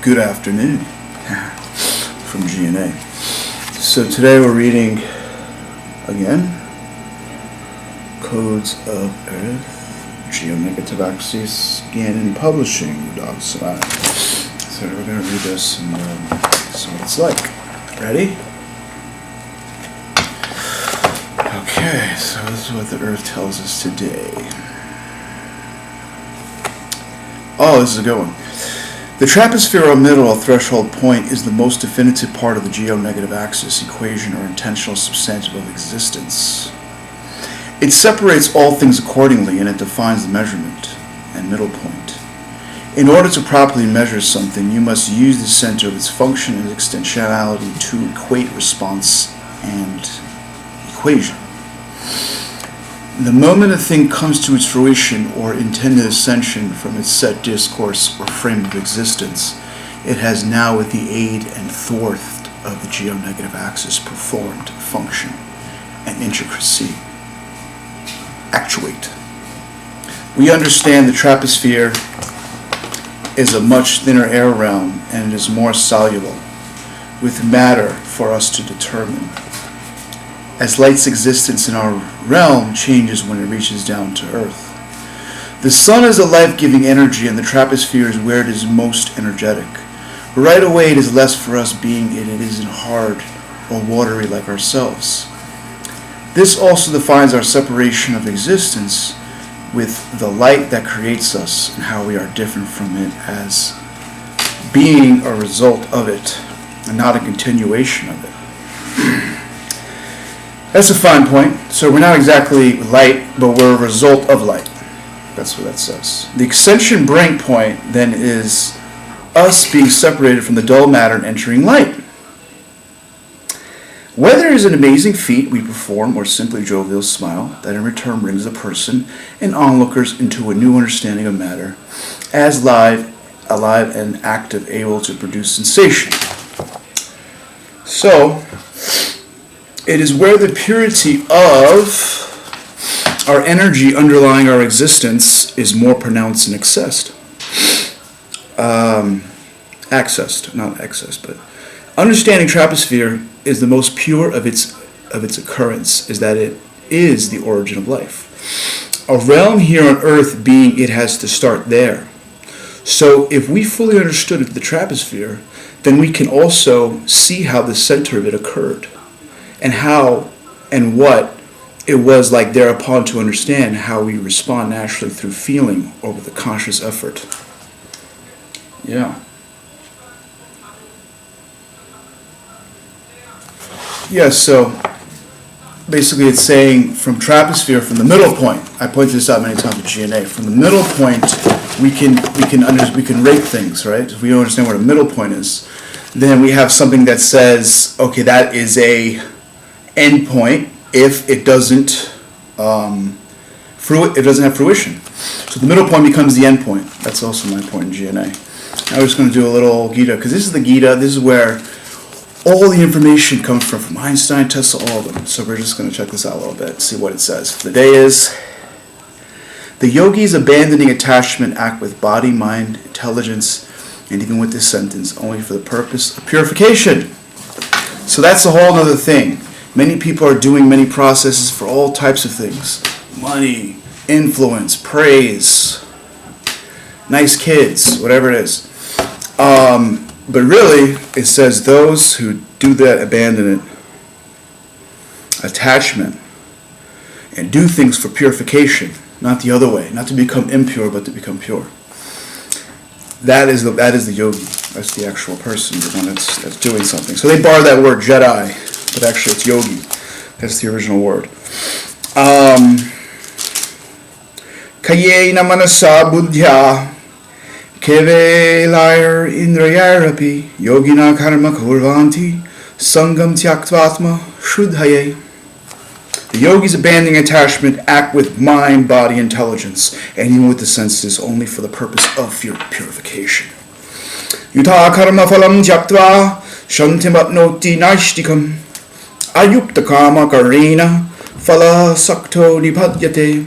Good afternoon from GNA. So today we're reading again Codes of Earth, Geo-Negative Axis, GNA Publishing, .sci. So we're going to read this and see what it's like. Ready? Okay, so this is what the Earth tells us today. Oh, this is a good one. The troposphere or middle or threshold point is the most definitive part of the geo-negative axis equation or intentional substantive of existence. It separates all things accordingly and it defines the measurement and middle point. In order to properly measure something, you must use the center of its function and extensionality to equate response and equation. The moment a thing comes to its fruition or intended ascension from its set discourse or frame of existence, it has now, with the aid and thwart of the geo-negative axis, performed function and intricacy. Actuate. We understand the troposphere is a much thinner air realm and it is more soluble, with matter for us to determine. As light's existence in our realm changes when it reaches down to Earth. The sun is a life-giving energy and the troposphere is where it is most energetic. Right away it is less for us being it isn't hard or watery like ourselves. This also defines our separation of existence with the light that creates us and how we are different from it as being a result of it and not a continuation of it. That's a fine point. So we're not exactly light, but we're a result of light. That's what that says. The extension break point then is us being separated from the dull matter and entering light. Whether it is an amazing feat we perform or simply jovial smile that in return brings the person and onlookers into a new understanding of matter as alive and active, able to produce sensation. So, it is where the purity of our energy underlying our existence is more pronounced and accessed. Not accessed, but understanding troposphere is the most pure of its occurrence, is that it is the origin of life. A realm here on Earth being it has to start there. So if we fully understood the troposphere, then we can also see how the center of it occurred. And how and what it was like thereupon to understand how we respond naturally through feeling or with a conscious effort. Yeah. Yeah, so basically it's saying from troposphere, from the middle point, I pointed this out many times with GNA, from the middle point we can rate things, right? If we don't understand what a middle point is, then we have something that says, okay, that is a end point if it doesn't have fruition. So the middle point becomes the end point. That's also my point in GNA. Now we're just going to do a little Gita, because this is the Gita. This is where all the information comes from Einstein, Tesla, all of them. So we're just going to check this out a little bit, see what it says. The day is, the yogis abandoning attachment act with body, mind, intelligence, and even with this sentence, only for the purpose of purification. So that's a whole other thing. Many people are doing many processes for all types of things. Money, influence, praise, nice kids, whatever it is. But really, it says those who do that abandon it, attachment, and do things for purification, not the other way, not to become impure, but to become pure. That is the yogi. That's the actual person, the one that's doing something. So they borrow that word Jedi, but actually it's yogi. That's the original word. Kayena manasa buddhya kevelayar indrayarapi yogina karma kurvanti sangam tyaktvatma shuddhaye. The yogis abandoning attachment act with mind, body, intelligence, and even with the senses only for the purpose of purification. Yutha karma phalam tyaktva shantimapnoti naishtikam ayukta kama karina phala sakto nipadyate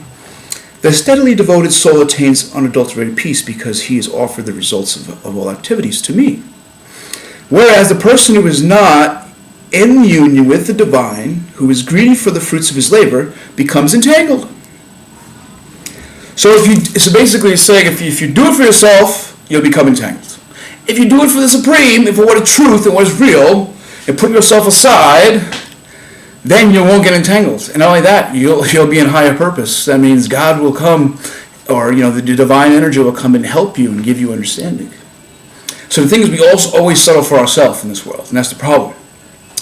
The steadily devoted soul attains unadulterated peace because he is offered the results of all activities to me. Whereas the person who is not in union with the divine, who is greedy for the fruits of his labor, becomes entangled. So basically it's saying if you do it for yourself, you'll become entangled. If you do it for the Supreme, and for what is truth and what is real, and put yourself aside, then you won't get entangled. And not only that, you'll be in higher purpose. That means God will come, or the divine energy will come and help you and give you understanding. So the thing is, we also always settle for ourselves in this world, and that's the problem.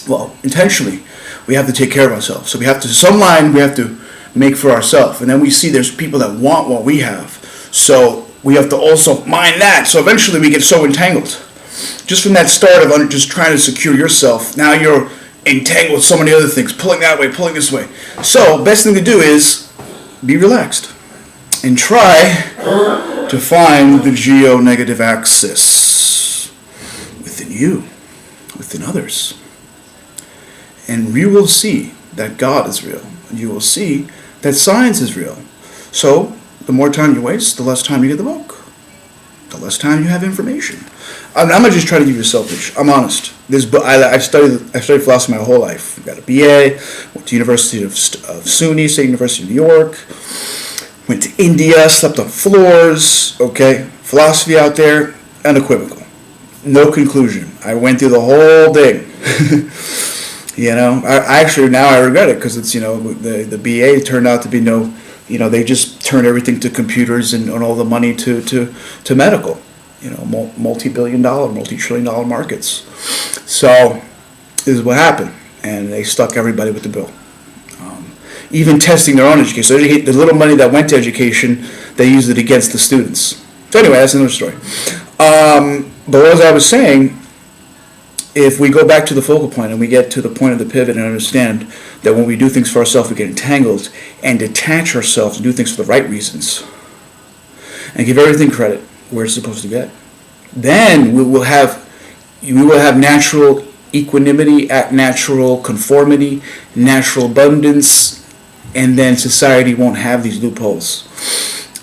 Well, intentionally, we have to take care of ourselves. So we have to, some line we have to make for ourselves. And then we see there's people that want what we have. So we have to also mind that. So eventually we get so entangled. Just from that start of just trying to secure yourself, now you're entangled with so many other things, pulling that way, pulling this way. So best thing to do is be relaxed and try to find the geo-negative axis within you, within others. And you will see that God is real. And you will see that science is real. So the more time you waste, the less time you get the book. The less time you have information. I'm not just trying to give you selfish. I'm honest. I've studied philosophy my whole life. I've got a BA. Went to University of SUNY, State University of New York. Went to India. Slept on floors. Okay, philosophy out there, unequivocal. No conclusion. I went through the whole thing. I actually now I regret it because it's the BA turned out to be they just turned everything to computers and all the money to medical, multi-billion-dollar, multi-trillion-dollar markets. So this is what happened, and they stuck everybody with the bill. Even testing their own education. So the little money that went to education, they used it against the students. So anyway, that's another story. But as I was saying, if we go back to the focal point and we get to the point of the pivot and understand that when we do things for ourselves, we get entangled and detach ourselves and do things for the right reasons and give everything credit where it's supposed to get, then we will have natural equanimity, natural conformity, natural abundance, and then society won't have these loopholes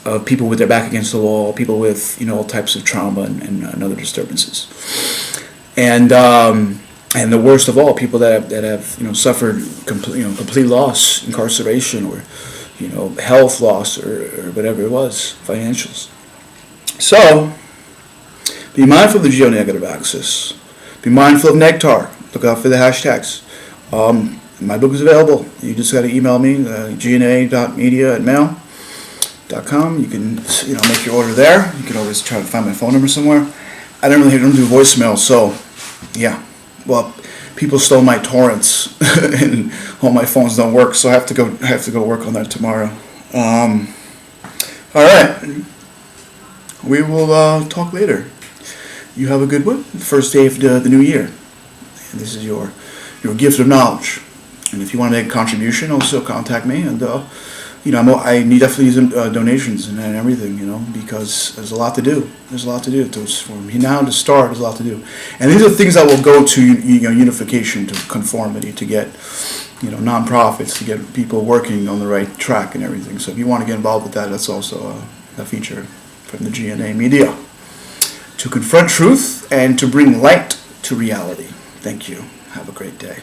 of people with their back against the wall, people with all types of trauma and other disturbances. And the worst of all, people that have suffered complete loss, incarceration, or health loss, or whatever it was, financials. So be mindful of the geo-negative axis. Be mindful of nectar. Look out for the hashtags. My book is available. You just got to email me, gna.media@mail.com. You can make your order there. You can always try to find my phone number somewhere. I don't do voicemail, so yeah. Well, people stole my torrents, and all my phones don't work, so I have to go work on that tomorrow. All right, we will talk later. You have a good one. First day of the new year, and this is your gift of knowledge. And if you want to make a contribution, also contact me, and I need definitely use donations and everything, because there's a lot to do. There's a lot to do. For me now to start, there's a lot to do. And these are things that will go to unification, to conformity, to get nonprofits, to get people working on the right track and everything. So if you want to get involved with that, that's also a feature from the GNA media. To confront truth and to bring light to reality. Thank you. Have a great day.